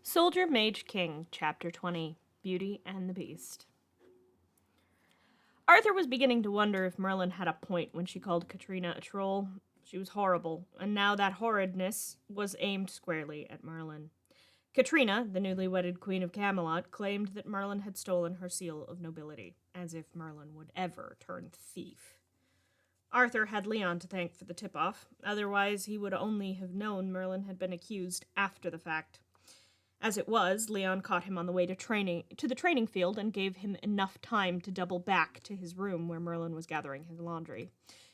Soldier Mage King, Chapter 20, Beauty and the Beast. Arthur was beginning to wonder if Merlin had a point when she called Katrina a troll. She was horrible, and now that horridness was aimed squarely at Merlin. Katrina, the newly wedded queen of Camelot, claimed that Merlin had stolen her seal of nobility, as if Merlin would ever turn thief. Arthur had Leon to thank for the tip-off, otherwise he would only have known Merlin had been accused after the fact. As it was, Leon caught him on the way to the training field and gave him enough time to double back to his room where Merlin was gathering his laundry.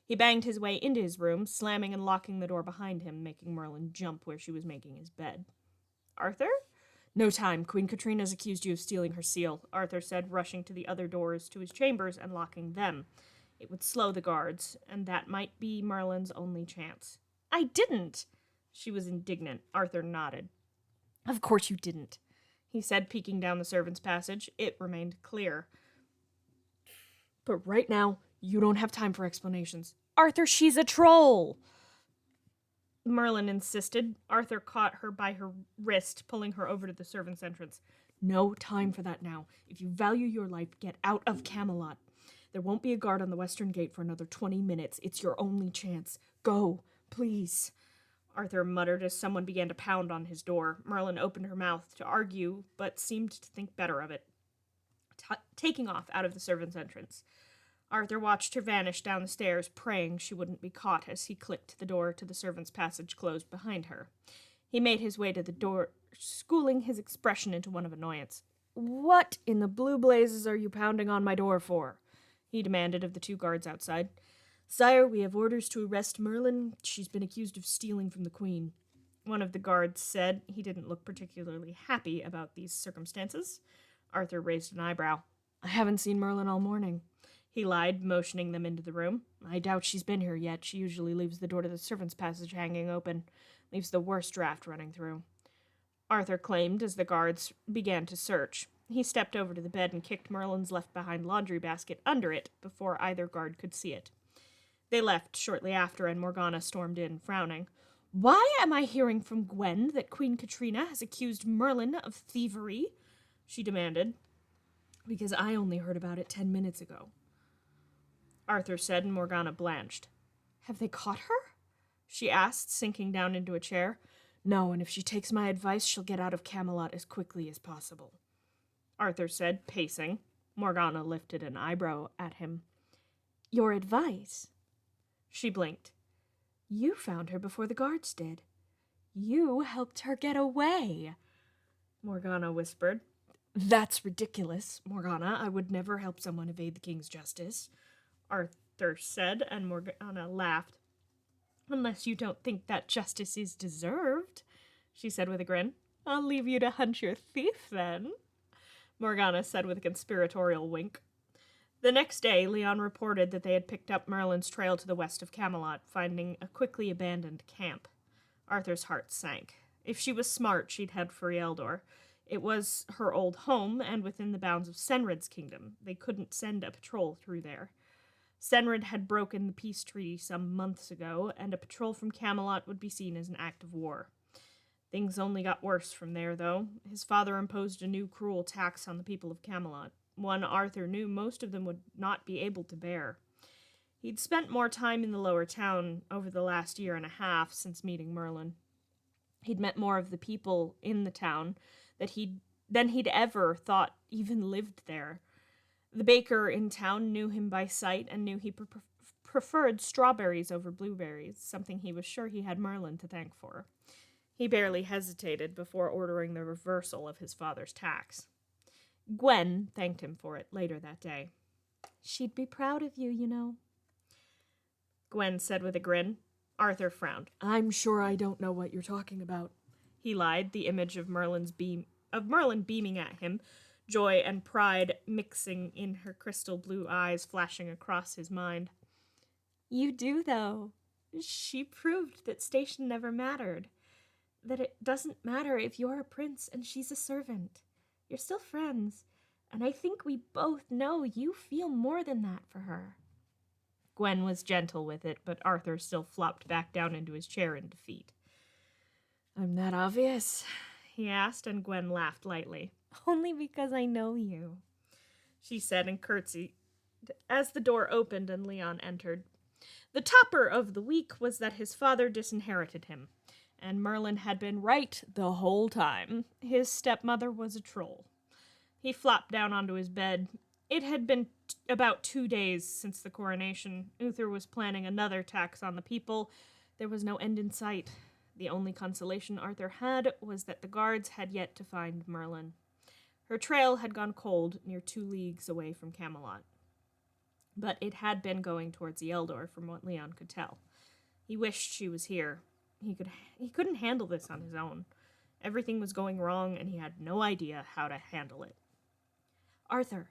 He banged his way into his room, slamming and locking the door behind him, making Merlin jump where she was making his bed. Arthur? No time. Queen Katrina's accused you of stealing her seal, Arthur said, rushing to the other doors to his chambers and locking them. It would slow the guards, and that might be Merlin's only chance. I didn't! She was indignant. Arthur nodded. Of course you didn't, he said, peeking down the servants' passage. It remained clear. But right now, you don't have time for explanations. Arthur, she's a troll! Merlin insisted. Arthur caught her by her wrist, pulling her over to the servants' entrance. No time for that now. If you value your life, get out of Camelot. There won't be a guard on the western gate for another 20 minutes. It's your only chance. Go, please. Arthur muttered as someone began to pound on his door. Merlin opened her mouth to argue, but seemed to think better of it, taking off out of the servants' entrance. Arthur watched her vanish down the stairs, praying she wouldn't be caught as he clicked the door to the servants' passage closed behind her. He made his way to the door, schooling his expression into one of annoyance. What in the blue blazes are you pounding on my door for? He demanded of the two guards outside. Sire, we have orders to arrest Merlin. She's been accused of stealing from the queen. One of the guards said. He didn't look particularly happy about these circumstances. Arthur raised an eyebrow. I haven't seen Merlin all morning. He lied, motioning them into the room. I doubt she's been here yet. She usually leaves the door to the servants' passage hanging open. Leaves the worst draft running through. Arthur claimed as the guards began to search. He stepped over to the bed and kicked Merlin's left-behind laundry basket under it before either guard could see it. They left shortly after, and Morgana stormed in, frowning. Why am I hearing from Gwen that Queen Katrina has accused Merlin of thievery? She demanded. Because I only heard about it 10 minutes ago, Arthur said, and Morgana blanched. Have they caught her? She asked, sinking down into a chair. No, and if she takes my advice, she'll get out of Camelot as quickly as possible, Arthur said, pacing. Morgana lifted an eyebrow at him. Your advice? She blinked. You found her before the guards did. You helped her get away, Morgana whispered. That's ridiculous, Morgana. I would never help someone evade the king's justice, Arthur said, and Morgana laughed. Unless you don't think that justice is deserved, she said with a grin. I'll leave you to hunt your thief, then, Morgana said with a conspiratorial wink. The next day, Leon reported that they had picked up Merlin's trail to the west of Camelot, finding a quickly abandoned camp. Arthur's heart sank. If she was smart, she'd head for Eldor. It was her old home, and within the bounds of Senrid's kingdom. They couldn't send a patrol through there. Senrid had broken the peace treaty some months ago, and a patrol from Camelot would be seen as an act of war. Things only got worse from there, though. His father imposed a new cruel tax on the people of Camelot. One Arthur knew most of them would not be able to bear. He'd spent more time in the lower town over the last year and a half since meeting Merlin. He'd met more of the people in the town than he'd ever thought even lived there. The baker in town knew him by sight and knew he preferred strawberries over blueberries, something he was sure he had Merlin to thank for. He barely hesitated before ordering the reversal of his father's tax. Gwen thanked him for it later that day. She'd be proud of you, you know, Gwen said with a grin. Arthur frowned. I'm sure I don't know what you're talking about, he lied, the image of Merlin beaming at him, joy and pride mixing in her crystal blue eyes flashing across his mind. You do, though. She proved that station never mattered. That it doesn't matter if you're a prince and she's a servant. You're still friends, and I think we both know you feel more than that for her. Gwen was gentle with it, but Arthur still flopped back down into his chair in defeat. I'm that obvious, he asked, and Gwen laughed lightly. Only because I know you, she said and curtsied as the door opened and Leon entered. The topper of the week was that his father disinherited him, and Merlin had been right the whole time. His stepmother was a troll. He flopped down onto his bed. It had been about 2 days since the coronation. Uther was planning another tax on the people. There was no end in sight. The only consolation Arthur had was that the guards had yet to find Merlin. Her trail had gone cold near 2 leagues away from Camelot. But it had been going towards the Eldor, from what Leon could tell. He wished she was here. He couldn't handle this on his own. Everything was going wrong, and he had no idea how to handle it. Arthur.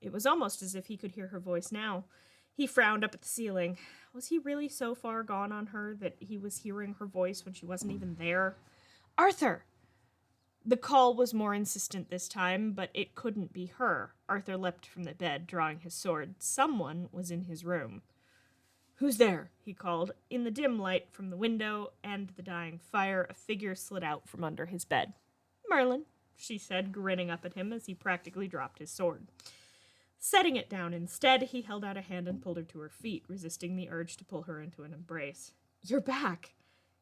It was almost as if he could hear her voice now. He frowned up at the ceiling. Was he really so far gone on her that he was hearing her voice when she wasn't even there? Arthur! The call was more insistent this time, but it couldn't be her. Arthur leapt from the bed, drawing his sword. Someone was in his room. Who's there? He called. In the dim light from the window and the dying fire, a figure slid out from under his bed. Merlin, she said, grinning up at him as he practically dropped his sword. Setting it down instead, he held out a hand and pulled her to her feet, resisting the urge to pull her into an embrace. You're back,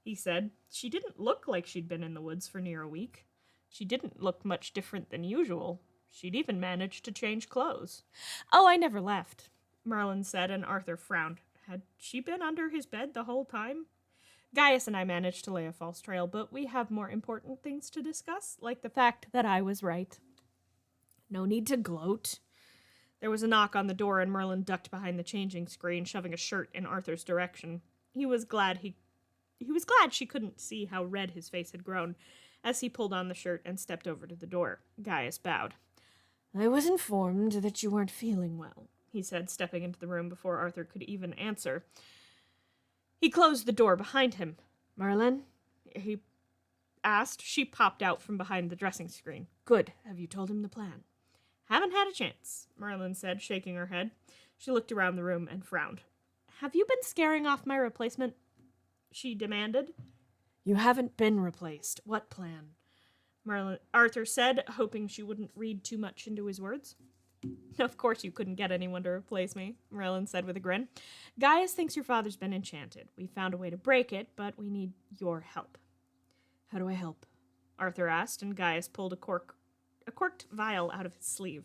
he said. She didn't look like she'd been in the woods for near a week. She didn't look much different than usual. She'd even managed to change clothes. Oh, I never left, Merlin said, and Arthur frowned. Had she been under his bed the whole time? Gaius and I managed to lay a false trail, but we have more important things to discuss, like the fact that I was right. No need to gloat. There was a knock on the door, and Merlin ducked behind the changing screen, shoving a shirt in Arthur's direction. He was glad she couldn't see how red his face had grown as he pulled on the shirt and stepped over to the door. Gaius bowed. I was informed that you weren't feeling well, he said, stepping into the room before Arthur could even answer. He closed the door behind him. Merlin? He asked. She popped out from behind the dressing screen. Good. Have you told him the plan? Haven't had a chance, Merlin said, shaking her head. She looked around the room and frowned. Have you been scaring off my replacement? She demanded. You haven't been replaced. What plan? Arthur said, hoping she wouldn't read too much into his words. Of course you couldn't get anyone to replace me, Merlin said with a grin. Gaius thinks your father's been enchanted. We found a way to break it, but we need your help. How do I help? Arthur asked, and Gaius pulled a corked vial out of his sleeve.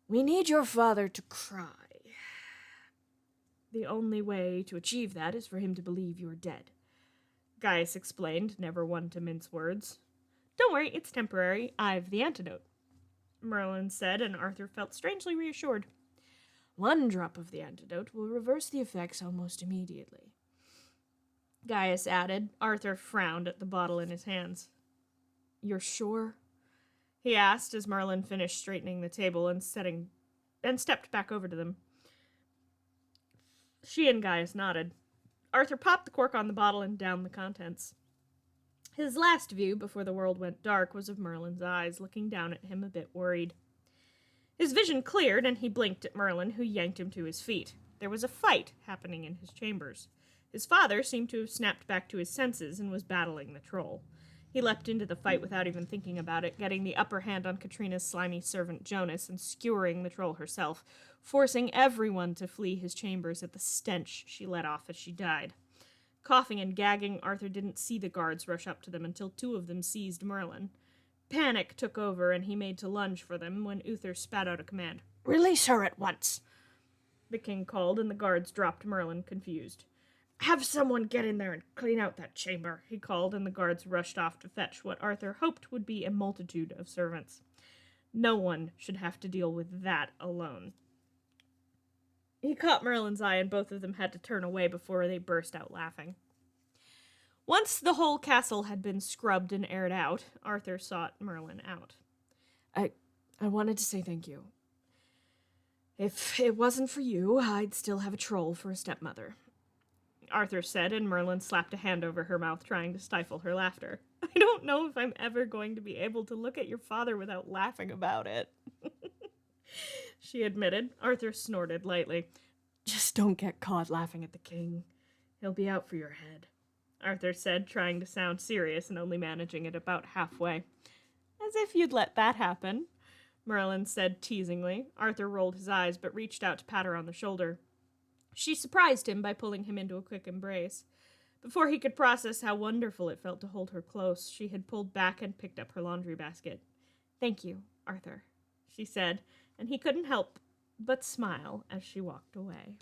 We need your father to cry. The only way to achieve that is for him to believe you're dead. Gaius explained, never one to mince words. Don't worry, it's temporary. I've the antidote, Merlin said, and Arthur felt strangely reassured. 1 drop of the antidote will reverse the effects almost immediately, Gaius added. Arthur frowned at the bottle in his hands. You're sure? He asked as Merlin finished straightening the table and stepped back over to them. She and Gaius nodded. Arthur popped the cork on the bottle and downed the contents. His last view, before the world went dark, was of Merlin's eyes, looking down at him a bit worried. His vision cleared, and he blinked at Merlin, who yanked him to his feet. There was a fight happening in his chambers. His father seemed to have snapped back to his senses and was battling the troll. He leapt into the fight without even thinking about it, getting the upper hand on Katrina's slimy servant Jonas and skewering the troll herself, forcing everyone to flee his chambers at the stench she let off as she died. Coughing and gagging, Arthur didn't see the guards rush up to them until 2 of them seized Merlin. Panic took over, and he made to lunge for them when Uther spat out a command. Release her at once, the king called, and the guards dropped Merlin, confused. Have someone get in there and clean out that chamber, he called, and the guards rushed off to fetch what Arthur hoped would be a multitude of servants. No one should have to deal with that alone. He caught Merlin's eye, and both of them had to turn away before they burst out laughing. Once the whole castle had been scrubbed and aired out, Arthur sought Merlin out. I wanted to say thank you. If it wasn't for you, I'd still have a troll for a stepmother, Arthur said, and Merlin slapped a hand over her mouth, trying to stifle her laughter. I don't know if I'm ever going to be able to look at your father without laughing about it, she admitted. Arthur snorted lightly. Just don't get caught laughing at the king. He'll be out for your head. Arthur said, trying to sound serious and only managing it about halfway. As if you'd let that happen, Merlin said teasingly. Arthur rolled his eyes but reached out to pat her on the shoulder. She surprised him by pulling him into a quick embrace. Before he could process how wonderful it felt to hold her close, she had pulled back and picked up her laundry basket. Thank you, Arthur, she said, and he couldn't help but smile as she walked away.